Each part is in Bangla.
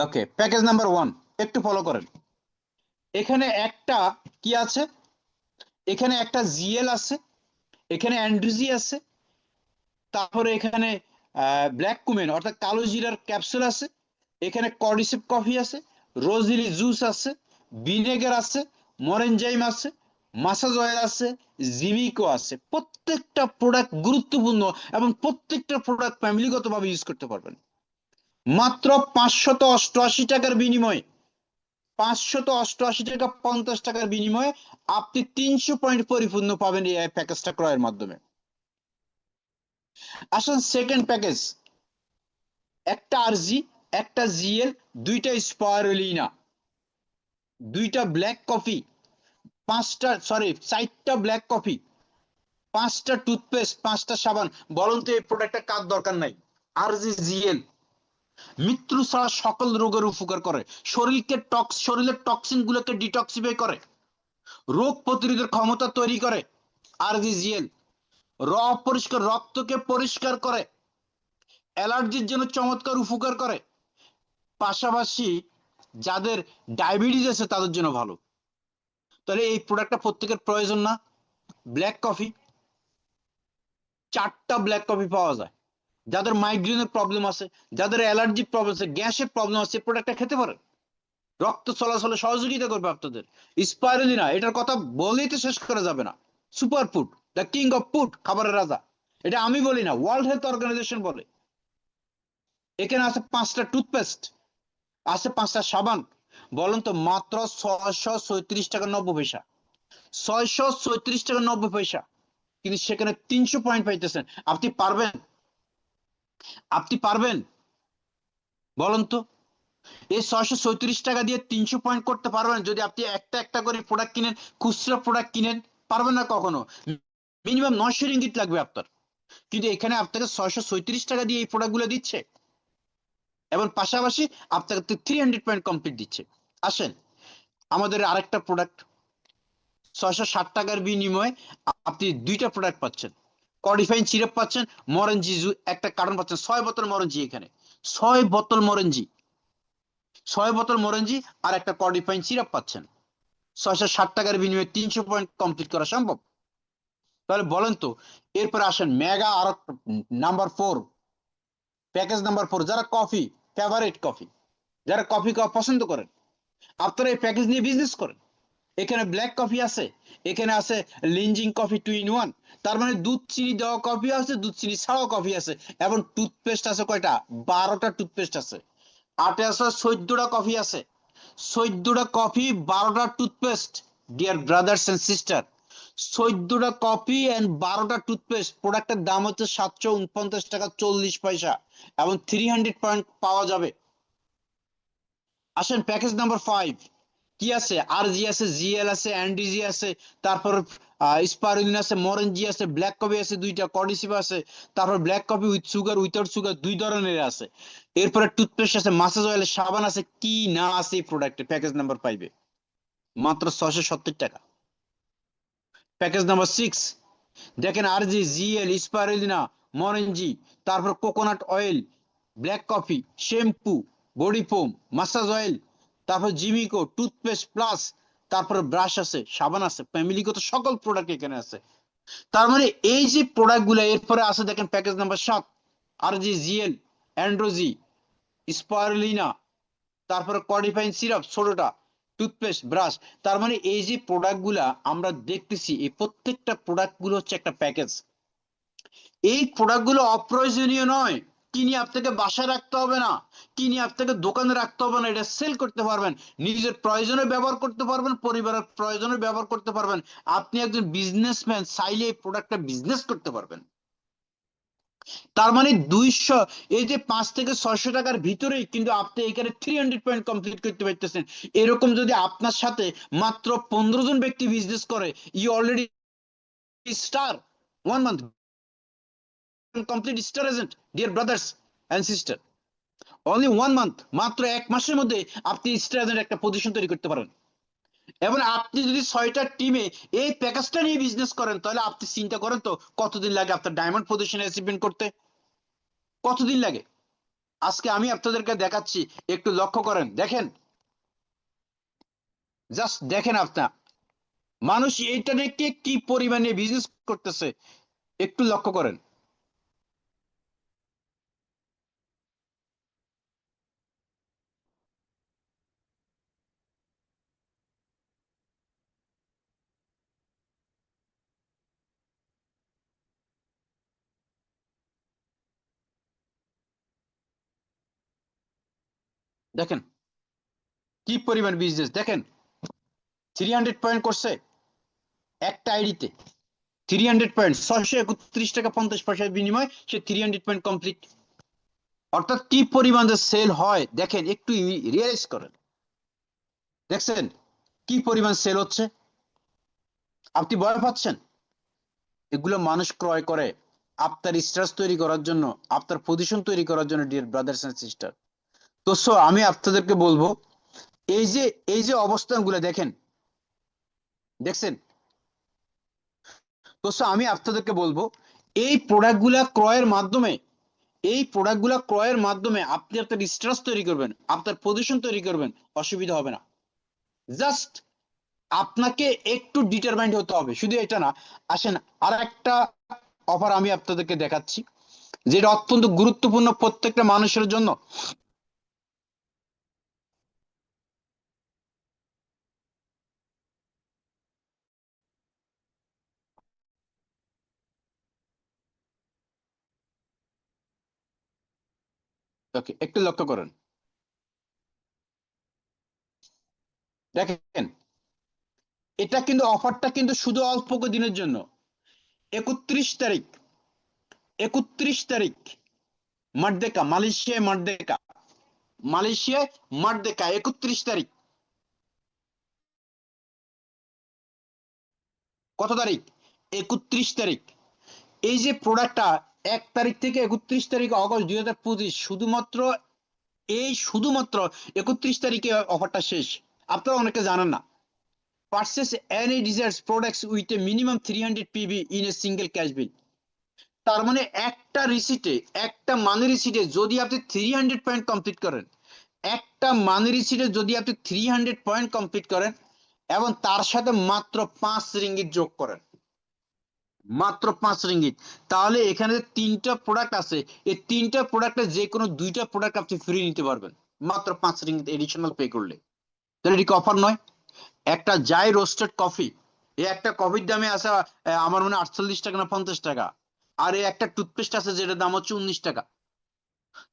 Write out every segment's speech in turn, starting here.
ওকে, প্যাকেজ নাম্বার 1 একটু ফলো করেন। এখানে একটা কি আছে, এখানে একটা জিএল আছে, এখানে অ্যান্ড্রুজি আছে, তারপরে এখানে ব্ল্যাক কুমেন অর্থাৎ কালো জিরার ক্যাপসুল আছে, এখানে কর্ডিসেপ কফি আছে, রোজহিলি জুস আছে, ভিনেগার আছে, মরেনজাইম আছে, মাসাজ অয়েল আছে, জিমিকো আছে। প্রত্যেকটা প্রোডাক্ট গুরুত্বপূর্ণ এবং প্রত্যেকটা প্রোডাক্ট ফ্যামিলিগতভাবে ইউজ করতে পারবেন। মাত্র 588 টাকার বিনিময়ে, 588 টাকা 50 টাকার বিনিময়ে আপনি 300 পয়েন্ট পরিপূর্ণ পাবেন এই প্যাকেজটা ক্রয়ের মাধ্যমে। আসুন সেকেন্ড প্যাকেজ, একটা আরজি, একটা জিএল, দুইটা স্পাইরুলিনা, দুইটা ব্ল্যাক কফি, চারটা ব্ল্যাক কফি, 5টা টুথপেস্ট, 5টা সাবান। বলুন তো এই প্রোডাক্টটা কার দরকার নাই? আরজি জিএল মৃত্যু ছাড়া সকল রোগের উপকার করে, শরীরের টক্সিন গুলোকে ডিটক্সিফাই করে, রোগ প্রতিরোধের ক্ষমতা তৈরি করে। আরজি জিএল অপরিষ্কার রক্তকে পরিষ্কার করে, অ্যালার্জির জন্য চমৎকার উপকার করে, পাশাপাশি যাদের ডায়াবেটিস আছে তাদের জন্য ভালো। তাহলে এই প্রোডাক্টটা প্রত্যেকের প্রয়োজন না? ব্ল্যাক কফি, 4টা ব্ল্যাক কফি পাওয়া যায়। যাদের মাইগ্রেনের প্রবলেম আছে, যাদের অ্যালার্জি প্রবলেম আছে, গ্যাসের প্রবলেম আছে, প্রোডাক্টটা খেতে পারেন। রক্ত চলাচলে সহযোগিতা করবে আপনাদের। স্পাইরুলিনা, এটার কথা বলেই তো শেষ করা যাবে না। Super food, the king of food, খাবারের রাজা। এটা আমি বলি না, ওয়ার্ল্ড হেলথ অর্গানাইজেশন বলে। এখানে আছে 5টা টুথপেস্ট, আছে 5টা সাবান। বলুন তো মাত্র 636 টাকা 90 পয়সা, 636 টাকা 90 পয়সা। কিন্তু সেখানে 300 পয়েন্ট পাইতেছেন। আপনি পারবেন? আপনি পারবেন? বলুন তো এই 636 টাকা দিয়ে 300 পয়েন্ট করতে পারবেন যদি আপনি একটা একটা করে প্রোডাক্ট কিনেন, খুচরা প্রোডাক্ট কিনেন? পারবেন না কখনো। মিনিমাম 900 রিঙ্গিট লাগবে আপনার। কিন্তু এখানে আপনাকে 636 টাকা দিয়ে এই প্রোডাক্ট গুলো দিচ্ছে এবং পাশাপাশি আপনাকে 300 পয়েন্ট কমপ্লিট দিচ্ছে। আসেন আমাদের আরেকটা প্রোডাক্ট, 660 টাকার বিনিময়ে আপনি দুইটা প্রোডাক্ট পাচ্ছেন। কডিফাইন সিরাপ পাচ্ছেন, মরেনজি একটা কার্টন পাচ্ছেন, 6 বোতল মরেনজি। এখানে 6 বোতল মরেনজি, 6 বোতল মরেনজি আর একটা কডিফাইন সিরাপ পাচ্ছেন। 660 টাকার বিনিময়ে 300 পয়েন্ট কমপ্লিট করা সম্ভব। তাহলে বলেন তো, এরপরে আসেন মেগা আর নাম্বার 4, প্যাকেজ নাম্বার 4। যারা কফি ফেভারিট কফি, যারা কফি পছন্দ করেন, আপনারা এই প্যাকেজ নিয়ে বিজনেস করেন। এখানে ব্ল্যাক কফি আছে, এখানে আছে লিঞ্জিং কফি 2 in 1। তার মানে দুধ চিনি দেওয়া কফি আছে, দুধ চিনি ছাড়াও কফি আছে। এবং টুথপেস্ট আছে কয়টা? 12টা টুথপেস্ট আছে। আটে আছে 14টা কফি আছে, 14টা কফি, 12টা toothpaste. Dear brothers and sister, 14টা কফি এন্ড 12টা টুথপেস্ট, প্রোডাক্টের দাম হচ্ছে 749 টাকা 40 পয়সা এবং 300 পয়েন্ট পাওয়া যাবে। আসেন প্যাকেজ নাম্বার 5, কি আছে? আরজি আছে, জিএল আছে, এনডিজি আছে, তারপর স্পারুলিন আছে, মরেনজি আছে, ব্ল্যাক কফি আছে দুইটা, কর্ডিসিপ আছে, তারপর black coffee with sugar, without sugar, দুই ধরনের আছে। এরপরে টুথপেস্ট আছে, মাসাজ অয়েল, সাবান আছে। কি না আছে এই প্রোডাক্টে প্যাকেজ নাম্বার 5-এ? মাত্র 670 টাকা। প্যাকেজ নাম্বার 6, দেখেন আরজি, জিএল, স্পারুলিনা, মরেনজি, তারপর coconut oil, black coffee, shampoo, body foam, massage oil, তারপর জিমিকো, টুথপেস্ট প্লাস, তারপর ব্রাশ আছে, সাবান আছে, ফ্যামিলিগত সকল প্রোডাক্ট এখানে আছে। তার মানে এই যে প্রোডাক্ট গুলো, এরপরে আছে দেখেন প্যাকেজ নাম্বার 7, আরজি, জিএল, অ্যান্ড্রোজি, স্পারুলিনা, তারপরে কডিফাইন সিরাপ, ছোটটা টুথপেস্ট, ব্রাশ। তার মানে এই যে প্রোডাক্ট গুলা আমরা দেখতেছি, এই প্রত্যেকটা প্রোডাক্ট গুলো হচ্ছে একটা প্যাকেজ। এই প্রোডাক্ট গুলো অপ্রয়োজনীয় নয়, কিনে আপনাকে বাসায় রাখতে হবে না, কিনে আপনাকে দোকানে রাখতে হবে না। এটা সেল করতে পারবেন, নিজের প্রয়োজনে ব্যবহার করতে পারবেন, পরিবারের প্রয়োজনে ব্যবহার করতে পারবেন। আপনি একজন বিজনেসম্যান, চাইলে এই প্রোডাক্টটা বিজনেস করতে পারবেন। তার মানে 200, এই যে 5 থেকে 600 টাকার ভিতরেই কিন্তু আপনি এখানে 300 পয়েন্ট কমপ্লিট করতে পারতেছেন। এরকম যদি আপনার সাথে মাত্র 15 জন ব্যক্তি বিজনেস করে, you already star 1 month complete star agent. Dear brothers and sister, only 1 month, মাত্র 1 মাসের মধ্যে আপনি স্টার এজেন্ট একটা পজিশন তৈরি করতে পারেন। এবং আপনি যদি 6টা টিমে এই প্যাকেজটা নিয়ে বিজনেস করেন, তাহলে আপনি চিন্তা করেন তো কতদিন লাগে আপনার ডায়মন্ড পজিশন অ্যাচিভমেন্ট করতে? কতদিন লাগে? আজকে আমি আপনাদেরকে দেখাচ্ছি, একটু লক্ষ্য করেন, দেখেন, জাস্ট দেখেন আপনার মানুষ এইটা নিয়ে কি পরিমাণে বিজনেস করতেছে, একটু লক্ষ্য করেন। দেখেন কি পরিমাণ বিজনেস, দেখেন 300 পয়েন্ট করছে একটা আইডিতে। 300 পয়েন্ট, 631 টাকা 50 পয়সার বিনিময় সে 300 পয়েন্ট কমপ্লিট। অর্থাৎ কি পরিমাণ যে সেল হয় দেখেন, একটু রিয়েলাইজ করেন। দেখছেন কি পরিমাণ সেল হচ্ছে? আপনি ভয় পাচ্ছেন? এগুলো মানুষ ক্রয় করে আপনার স্ট্রেস তৈরি করার জন্য, আপনার পজিশন তৈরি করার জন্য, ডিয়ার ব্রাদার্স এন্ড সিস্টার। তো সো আমি আপনাদেরকে বলবো, এই যে এই যে অবস্থানগুলো দেখেন, দেখছেন? তো সো আমি আপনাদেরকে বলবো, এই প্রোডাক্টগুলা ক্রয়ের মাধ্যমে, এই প্রোডাক্টগুলা ক্রয়ের মাধ্যমে আপনি আপনার স্ট্রেস তৈরি করবেন, আপনার পজিশন তৈরি করবেন, অসুবিধা হবে না। জাস্ট আপনাকে একটু ডিটারমাইন্ড হতে হবে, শুধু এটা না। আসেন আর একটা অফার আমি আপনাদেরকে দেখাচ্ছি, যেটা অত্যন্ত গুরুত্বপূর্ণ প্রত্যেকটা মানুষের জন্য। ওকে, একটু লক্ষ্য করেন, দেখেন এটা কিন্তু অফারটা কিন্তু শুধু অল্প দিনের জন্য। 31 তারিখ, 31 তারিখ, মার্দেকা, মালয়েশিয়ায় মার্দেকা, মালয়েশিয়ায় মার্দেকা, 31 তারিখ। কত তারিখ? 31 তারিখ। এই যে প্রোডাক্টটা 1 তারিখ থেকে 31 তারিখ অগস্ট 2025, শুধুমাত্র শুধুমাত্র 31 তারিখে অফারটা শেষ। আপনারা অনেকে জানেন না। Purchase any desired products with a minimum 300 PB in a single cash bill. তার মানে একটা রিসিটে, একটা মানি রিসিটে যদি আপনি 300 পয়েন্ট কমপ্লিট করেন, একটা মানি রিসিটে যদি আপনি 300 পয়েন্ট কমপ্লিট করেন এবং তার সাথে মাত্র 5 রিঙ্গিত যোগ করেন, মাত্র 5 রিঙ্গিত, তাহলে এখানে যে তিনটা প্রোডাক্ট আছে, এই তিনটা প্রোডাক্টে যে কোনো দুইটা প্রোডাক্ট আপনি ফ্রি নিতে পারবেন মাত্র 5 রিঙ্গিত এডিশনাল পে করলে। তাহলে এটি অফার নয়? একটা যাই রোস্টেড কফি, এই একটা কফির দামে আছে আমার মনে হয় 48 টাকা না 50 টাকা। আর এই একটা টুথপেস্ট আছে যেটার দাম হচ্ছে 19 টাকা।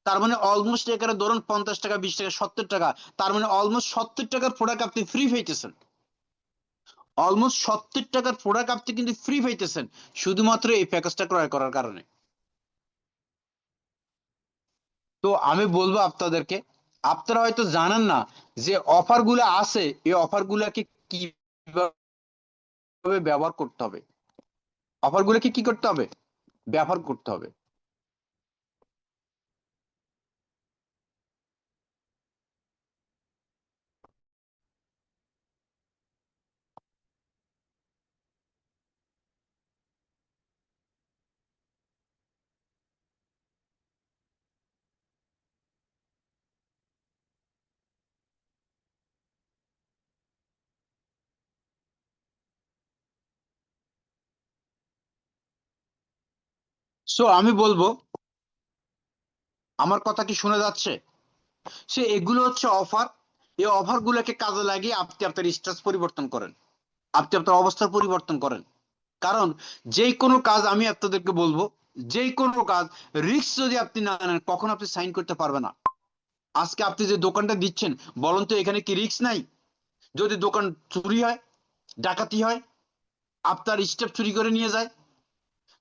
তার মানে অলমোস্ট এখানে ধরুন 50 টাকা, 20 টাকা, 70 টাকা। তার মানে অলমোস্ট 70 টাকার প্রোডাক্ট আপনি ফ্রি পাইতেছেন। অলমোস্ট 70 টাকার প্রোডাক্ট আপনি কিন্তু ফ্রি পাইতেছেন শুধুমাত্র এই প্যাকেজটা ক্রয় করার কারণে। তো আমি বলবো আপনাদেরকে, আপনারা হয়তো জানেন না যে অফার গুলো আছে, এই অফার গুলাকে কিভাবে ব্যবহার করতে হবে। অফার গুলোকে কি করতে হবে? ব্যবহার করতে হবে। সো আমি বলবো, আমার কথা কি শোনা যাচ্ছে? সে এগুলো হচ্ছে অফার। এই অফার গুলোকে কাজে লাগিয়ে আপনি আপনার স্ট্যাটাস পরিবর্তন করেন, আপনি আপনার অবস্থার পরিবর্তন করেন। কারণ যে কোনো কাজ আমি আপনাদেরকে বলবো, যে কোনো কাজ রিস্ক যদি আপনি না নেন কখন আপনি সাইন করতে পারবেন না। আজকে আপনি যে দোকানটা দিচ্ছেন, বলুন তো এখানে কি রিস্ক নাই? যদি দোকান চুরি হয়, ডাকাতি হয়, আপনার স্টেপ চুরি করে নিয়ে যায়,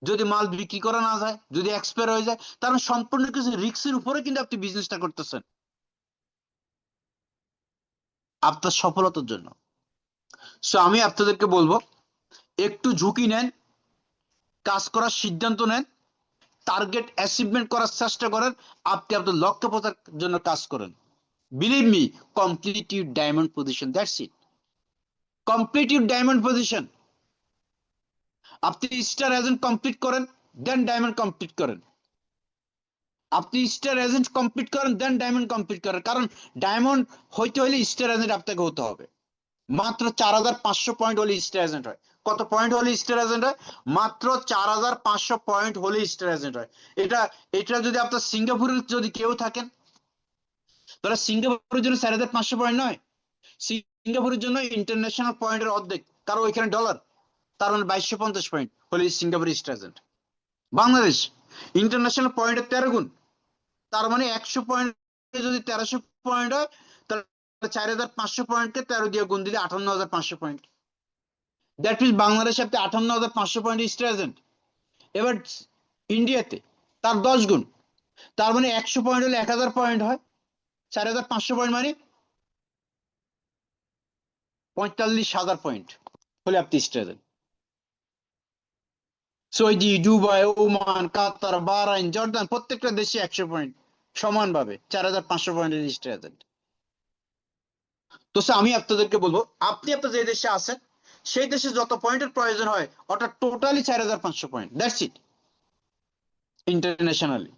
যদি মাল বিক্রি করা না যায়, যদি এক্সপায়ার হয়ে যায়, তার মানে সম্পূর্ণ কিছু রিস্কের উপরে কিন্তু আপনি বিজনেসটা করতেছেন আপনার সফলতার জন্য। সো আমি আপনাদেরকে বলবো, একটু ঝুঁকি নেন, কাজ করার সিদ্ধান্ত নেন, টার্গেট অ্যাচিভমেন্ট করার চেষ্টা করেন, আপনি আপনার লক্ষ্য পৌঁছার জন্য কাজ করেন। Believe me, complete your diamond position, that's it. Complete your diamond position. আপনি স্টার এজেন্ট কমপ্লিট করেন, দেন ডায়মন্ড কমপ্লিট করেন। আপনি স্টার এজেন্ট কমপ্লিট করেন, দেন ডায়মন্ড কমপ্লিট করেন, কারণ ডায়মন্ড হইতে হলে স্টার এজেন্ট আপনাকে হতে হবে। মাত্র 4500 পয়েন্ট হলে স্টার এজেন্ট হয়। কত পয়েন্ট হলে স্টার এজেন্ট হয়? মাত্র 4500 পয়েন্ট হলে স্টার এজেন্ট হয়। এটা এটা যদি আপনার সিঙ্গাপুরে যদি কেউ থাকেন, তাহলে সিঙ্গাপুরের জন্য 4500 পয়েন্ট নয়, সিঙ্গাপুরের জন্য ইন্টারন্যাশনাল পয়েন্টের অর্ধেক, কারণ ওইখানে ডলার। তার মানে 2250 পয়েন্ট হলে Singapore star agent. Bangladesh international পয়েন্টের 13 গুণ, তার মানে 100 পয়েন্ট যদি 1300 পয়েন্ট হয়, তাহলে 4500 পয়েন্টকে 13 দিয়ে গুণ দিলে 58500 পয়েন্ট। দ্যাট মিনস বাংলাদেশে আপনি 58500 পয়েন্ট স্টার এজেন্ট। এবার ইন্ডিয়াতে তার 10 গুণ, তার মানে 100 পয়েন্ট হলে 1000 পয়েন্ট হয়, 4500 পয়েন্ট মানে 45000 পয়েন্ট হলে আপনি star agent. Saudi, Dubai, Oman, Qatar, Bahrain, Jordan প্রত্যেকটা দেশে 100 পয়েন্ট সমানভাবে 4500 পয়েন্টের স্টার এজেন্ট। তো আমি আপনাদেরকে বলবো, আপনি আপনার যে দেশে আছেন সেই দেশে যত পয়েন্টের প্রয়োজন হয় ওটা totally 4500 point, that's it. Internationally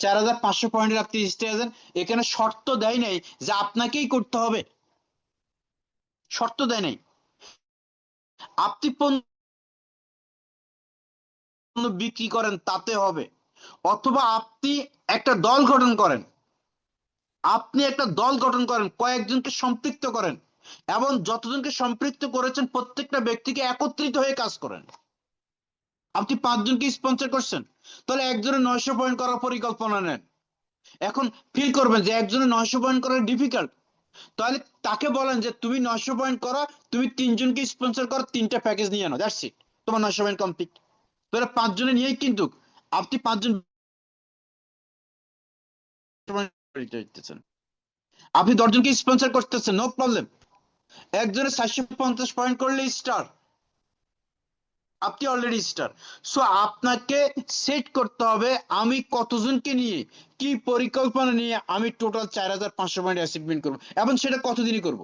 4500 পয়েন্টের আপনি স্টার এজেন্ট। এখানে শর্ত দেয় নাই যে আপনাকেই করতে হবে, শর্ত দেয় নাই। আপনি বিক্রি করেন তাতে হবে, অথবা আপনি একটা দল গঠন করেন, আপনি একটা দল গঠন করেন, কয়েকজনকে সম্পৃক্ত করেন, এবং যতজনকে সম্পৃক্ত করেছেন প্রত্যেকটা ব্যক্তিকে একত্রিত হয়ে কাজ করেন। আপনি 5 জনকে স্পন্সর করছেন, তাহলে একজনের 900 পয়েন্ট করার পরিকল্পনা নেন। এখন ফিল করবেন যে একজনের 900 পয়েন্ট করা ডিফিকাল্ট, তাহলে তাকে বলেন যে তুমি 900 পয়েন্ট করা, তুমি 3 জনকে স্পন্সর করো, 3টা প্যাকেজ নিয়ে আনো, দ্যাটস ইট, তোমার 900 পয়েন্ট কমপ্লিট। তাহলে 5 জনে নিয়েই কিন্তু আপনি 5 জন আপনি 10 জনকে স্পন্সর করতেছেন, নো প্রবলেম। একজনে 750 পয়েন্ট করলে স্টার, আপনি অলরেডি স্টার। সো আপনাকে সেট করতে হবে আমি কতজনকে নিয়ে কি পরিকল্পনা নিয়ে আমি টোটাল 4500 পয়েন্ট অ্যাচিভমেন্ট করবো, এবং সেটা কতদিনই করব।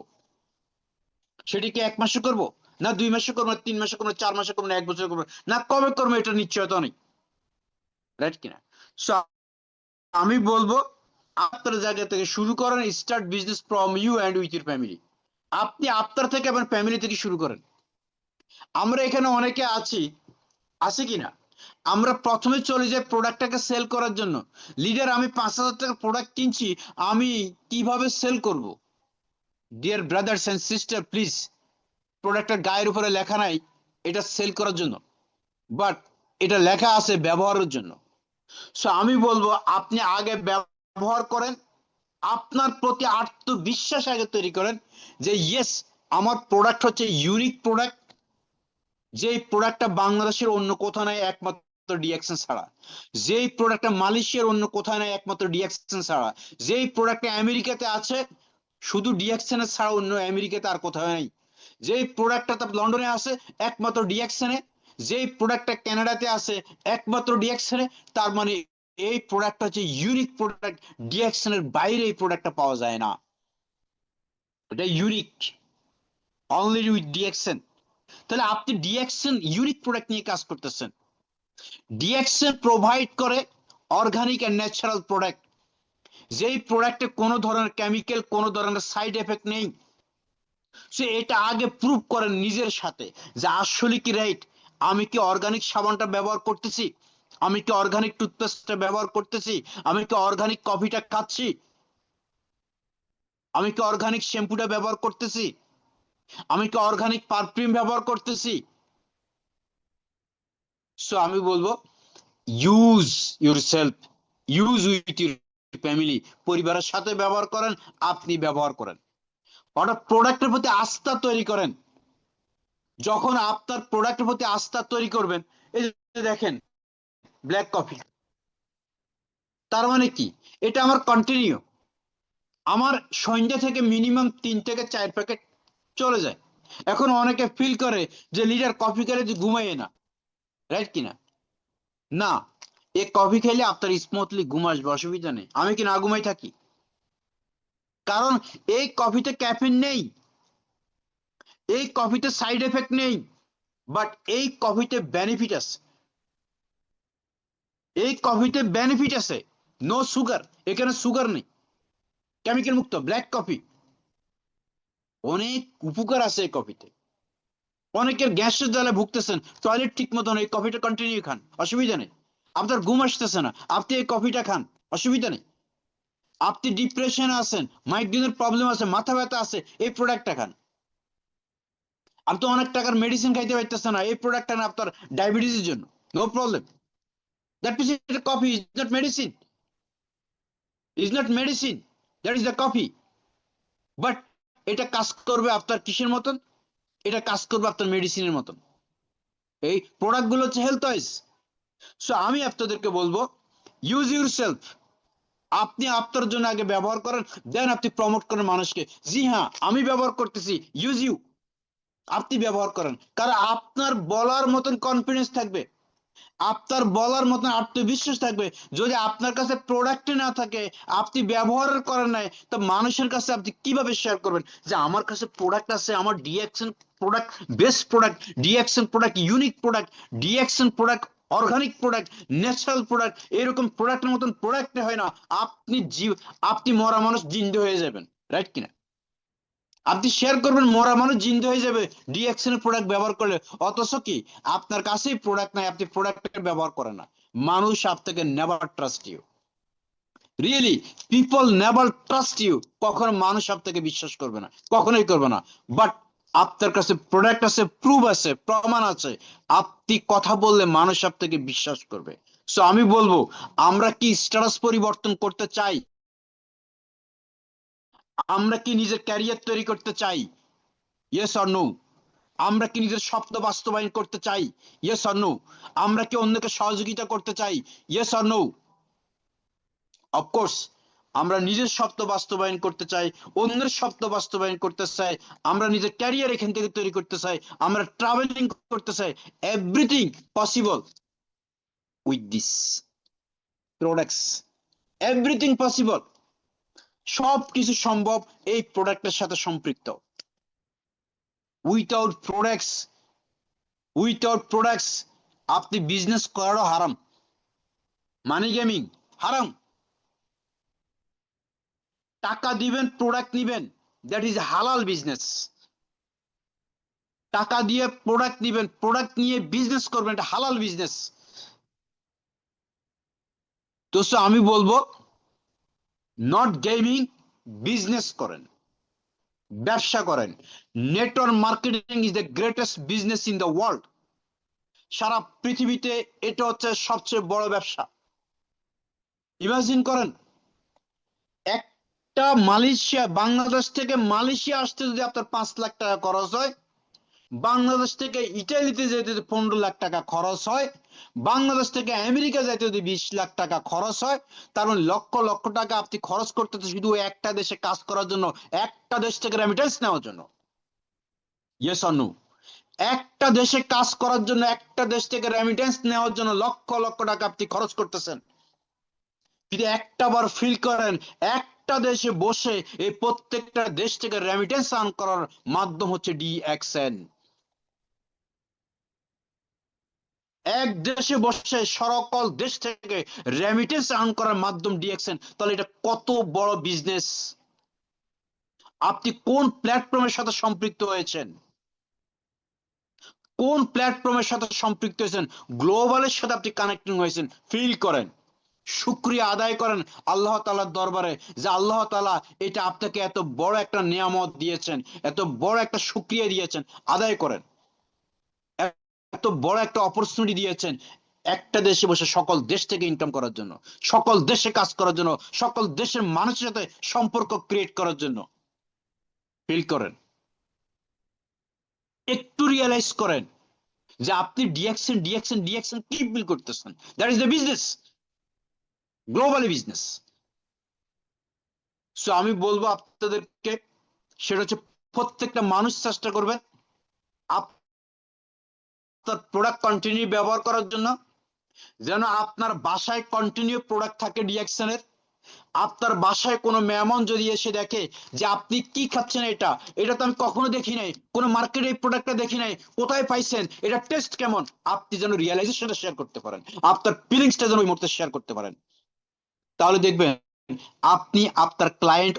সেটি কি 1 মাসে করব, না 2 মাসে করবো, না 3 মাসে করবো, 4 মাসে করবো, না 1 বছর করবো, না কবে করবো, এটা নিশ্চয়তা নেই, রাইট কিনা? সো আমি বলবো আপনার জায়গা থেকে শুরু করেন, start business from you and with your family. আপনি আপনার থেকে আপনার ফ্যামিলি থেকে শুরু করেন। আমরা এখানে অনেকে আছি, আছে কিনা, আমরা প্রথমে চলে যাই প্রোডাক্টটাকে সেল করার জন্য। লিডার আমি 5000 টাকার প্রোডাক্ট কিনছি, আমি কিভাবে সেল করব? Dear brothers and sister, please, প্রোডাক্টের গায়ের উপরে লেখা নাই এটা সেল করার জন্য, বাট এটা লেখা আছে ব্যবহারের জন্য। সো আমি বলবো আপনি আগে ব্যবহার করেন, আপনার প্রতি আত্মবিশ্বাস আগে তৈরি করেন যে ইয়েস, আমার প্রোডাক্ট হচ্ছে ইউনিক প্রোডাক্ট, যেই প্রোডাক্টটা বাংলাদেশের অন্য কোথাও নাই একমাত্র ডিএক্সএন ছাড়া, যেই প্রোডাক্টটা মালয়েশিয়ার অন্য কোথাও নাই একমাত্র ডিএক্সএন ছাড়া, যেই প্রোডাক্টটা আমেরিকাতে আছে শুধু ডিএক্সএন ছাড়া অন্য আমেরিকাতে আর কোথাও নাই, যেই প্রোডাক্টটা লন্ডনে আছে একমাত্র ডিএক্সএন, যেই প্রোডাক্টটা কানাডাতে আছে একমাত্র ডিএক্সএন। তার মানে এই প্রোডাক্টটা হচ্ছে ইউনিক প্রোডাক্ট, ডিএক্সএন এর বাইরে এই প্রোডাক্টটা পাওয়া যায় না, এটা ইউনিক, অনলি উইথ ডিএক্সএন। তাহলে আপনি ডিএক্সএন ইউনিক প্রোডাক্ট নিয়ে কাজ করতেছেন। ডিএক্সএন প্রোভাইড করে অর্গানিক এন্ড ন্যাচারাল প্রোডাক্ট, যেই প্রোডাক্টে কোনো ধরনের কেমিক্যাল, কোনো ধরনের সাইড এফেক্ট নেই। সে এটা আগে প্রুভ করেন নিজের সাথে যে আসলে কি রাইট, আমি কি অর্গানিক সাবানটা ব্যবহার করতেছি, আমি কি অর্গানিক টুথপেস্টটা ব্যবহার করতেছি, আমি কি অর্গানিক কফিটা খাচ্ছি, আমি কি অর্গানিক শ্যাম্পুটা ব্যবহার করতেছি, আমি কি অর্গানিক পারফিউম ব্যবহার করতেছি। সো আমি বলবো use yourself, use with your family, পরিবারের সাথে ব্যবহার করেন, আপনি ব্যবহার করেন, অর্থাৎ প্রোডাক্টের প্রতি আস্থা তৈরি করেন। যখন আপনার প্রোডাক্টের প্রতি আস্থা তৈরি করবেন, এই যে দেখেন ব্ল্যাক কফি, তার মানে কি, এটা আমার কন্টিনিউ, আমার সন্ধ্যা থেকে মিনিমাম 3 থেকে 4 প্যাকেট চলে যায়। এখন অনেকে ফিল করে যে লিডার কফি খেলে যে ঘুমাইয়ে না, রাইট কিনা? না, এই কফি খেলে আপনার স্মুথলি ঘুম আসবে, অসুবিধা নেই। আমি কি না ঘুমাই থাকি? কারণ এই কফিতে ক্যাফিন নেই, এই কফিতে সাইড এফেক্ট নেই, বাট এই কফিতে বেনিফিট আছে, এই কফিতে বেনিফিট আছে। নো সুগার, এখানে সুগার নেই, কেমিক্যাল মুক্ত ব্ল্যাক কফি। অনেক উপকার আছে এই কফিতে। অনেকের গ্যাসের জ্বালায় ভুগতেছেন, টয়লেট ঠিক মতন, এই কফিটা কন্টিনিউ খান, অসুবিধা নেই। আপনার ঘুম আসতেছে না, আপনি এই কফিটা খান, অসুবিধা নেই। আপনি ডিপ্রেশন আছেন, মাইগ্রেনের প্রবলেম আছে, মাথা ব্যথা আছে, এই প্রোডাক্টটা খান। আপনি অনেক টাকার মেডিসিন খাইতে পারতেছেন না, এই প্রোডাক্টটা না আপনার ডায়াবেটিসের জন্য, no problem. That means coffee is not medicine, is not medicine, that is the coffee. But এটা কাজ করবে আপনার কিসের মতন? এটা কাজ করবে আপনার মেডিসিনের মতন। এই প্রোডাক্ট গুলো হচ্ছে হেলথ ওয়াইজ। সো আমি আপনাদেরকে বলবো, ইউজ ইউর সেলফ। আপনি আপনার জন্য আগে ব্যবহার করেন, দেন আপনি প্রমোট করেন মানুষকে, জি হ্যাঁ আমি ব্যবহার করতেছি, ইউজ ইউ। আপনি ব্যবহার করেন, কারণ আপনার বলার মতন কনফিডেন্স থাকবে, আপনার বলার মতন আত্মবিশ্বাস থাকবে। যদি আপনার কাছে প্রোডাক্ট না থাকে, আপনি ব্যবহার করেন নাই, তো মানুষের কাছে আপনি কিভাবে শেয়ার করবেন যে আমার কাছে প্রোডাক্ট আছে, আমার DXN product best product, DXN product unique product, DXN product organic product, natural product, এরকম প্রোডাক্টের মতন প্রোডাক্ট হয় না। আপনি আপনি মরা মানুষ জিন্দা হয়ে যাবেন, রাইট কিনা? আপনি শেয়ার করবেন, মরা মানুষ জিন্দা হয়ে যাবে ডিএক্সএন এর প্রোডাক্ট ব্যবহার করলে। অথচ কি আপনার কাছেই প্রোডাক্ট নাই, আপনি প্রোডাক্ট ব্যবহার করেন না। মানুষ আপনাকে never trust you, really people never trust you. কখনো মানুষ আপনাকে বিশ্বাস করবে না, কখনোই করবে না। বাট আপনার কাছে প্রোডাক্ট আছে, প্রুফ আছে, প্রমাণ আছে, আপনি কথা বললে মানুষ আপনাকে বিশ্বাস করবে। সো আমি বলবো, আমরা কি স্ট্যাটাস পরিবর্তন করতে চাই? আমরা কি নিজের ক্যারিয়ার তৈরি করতে চাই? Yes or no? আমরা কি নিজের স্বপ্ন বাস্তবায়ন করতে চাই? Yes or no? আমরা কি অন্যকে সহযোগিতা করতে চাই? Yes or no? অফকোর্স আমরা নিজের স্বপ্ন বাস্তবায়ন করতে চাই, অন্যের স্বপ্ন বাস্তবায়ন করতে চাই, আমরা নিজের ক্যারিয়ার এখান থেকে তৈরি করতে চাই, আমরা ট্রাভেলিং করতে চাই। Everything possible with this products, everything possible. সব কিছু সম্ভব এই প্রোডাক্টের সাথে সম্পৃক্ত। উইথাউট প্রোডাক্টস, উইথাউট প্রোডাক্টস আপনি বিজনেস করারও হারাম, মানি গেমিং হারাম। টাকা দিবেন, প্রোডাক্ট নিবেন, দ্যাট ইজ হালাল বিজনেস। টাকা দিয়ে প্রোডাক্ট নিবেন, প্রোডাক্ট নিয়ে বিজনেস করবেন, এটা হালাল বিজনেস। তো আমি বলবো, নট গেমিং, বিজনেস করেন, ব্যবসা করেন। Network marketing is the greatest business in the world. সারা পৃথিবীতে এটা হচ্ছে সবচেয়ে বড় ব্যবসা। ইমাজিন করেন, একটা মালয়েশিয়া, বাংলাদেশ থেকে মালয়েশিয়া আসতে যদি আপনার 5 লাখ টাকা খরচ হয়, বাংলাদেশ থেকে ইটালিতে যেতে যদি 15 লাখ টাকা খরচ হয়, বাংলাদেশ থেকে আমেরিকা যেতে যদি 20 লাখ টাকা খরচ হয়, তার মানে লক্ষ লক্ষ টাকা আপনি খরচ করতেছে শুধু একটা দেশে কাজ করার জন্য, একটা দেশ থেকে রেমিটেন্স নেওয়ার জন্য। Yes or no? একটা দেশে কাজ করার জন্য, একটা দেশ থেকে রেমিটেন্স নেওয়ার জন্য লক্ষ লক্ষ টাকা আপনি খরচ করতেছেন। যদি একটা বার ফিল করেন, একটা দেশে বসে এই প্রত্যেকটা দেশ থেকে রেমিটেন্স আর্ন করার মাধ্যম হচ্ছে ডিএক্সএন। এক দেশে বসে সকল দেশ থেকে রেমিটেন্স আর্ন করার মাধ্যম ডিএক্সএন, তাহলে এটা কত বড় বিজনেস। আপনি কোন প্ল্যাটফর্মের সাথে সম্পৃক্ত হয়েছেন? কোন প্ল্যাটফর্মের সাথে সম্পৃক্ত হয়েছেন? গ্লোবালের সাথে আপনি কানেক্টিং হয়েছেন, ফিল করেন, শুকরিয়া আদায় করেন আল্লাহ তাআলার দরবারে, যে আল্লাহ তাআলা এটা আপনাকে এত বড় একটা নিয়ামত দিয়েছেন, এত বড় একটা শুকরিয়া দিয়েছেন, আদায় করেন। এত বড় একটা অপরচুনিটি দিয়েছেন একটা দেশে বসে সকল দেশ থেকে ইনকাম করার জন্য, সকল দেশে কাজ করার জন্য, সকল দেশের মানুষের সাথে সম্পর্ক ক্রিয়েট করার জন্য। ফিল করেন, একটু রিয়েলাইজ করেন যে আপনি ডিএক্সএন ডিএক্সএন ডিএক্সএন কি বিল করতেছেন। That is the business, globally business. So আমি বলবো আপনাদেরকে, সেটা হচ্ছে প্রত্যেকটা মানুষ চেষ্টা করবে আপনার প্রোডাক্ট কন্টিনিউ ব্যবহার করার জন্য, যেন আপনার বাসায় কন্টিনিউ প্রোডাক্ট থাকে ডিএক্সএন এর। আপনার বাসায় কোনো মেহমান যদি এসে দেখে যে আপনি কি খাচ্ছেন, এটা এটা তো আমি কখনো দেখি নাই, কোনো মার্কেটে এই প্রোডাক্টটা দেখি নাই, কোথায় পাইছেন, এটা টেস্ট কেমন, আপনি যেন রিয়েলাইজেশনটা শেয়ার করতে পারেন, আপনার ফিলিংসটা যেন ওই মুহূর্তে শেয়ার করতে পারেন। তাহলে দেখবেন আপনি আপনার ক্লায়েন্ট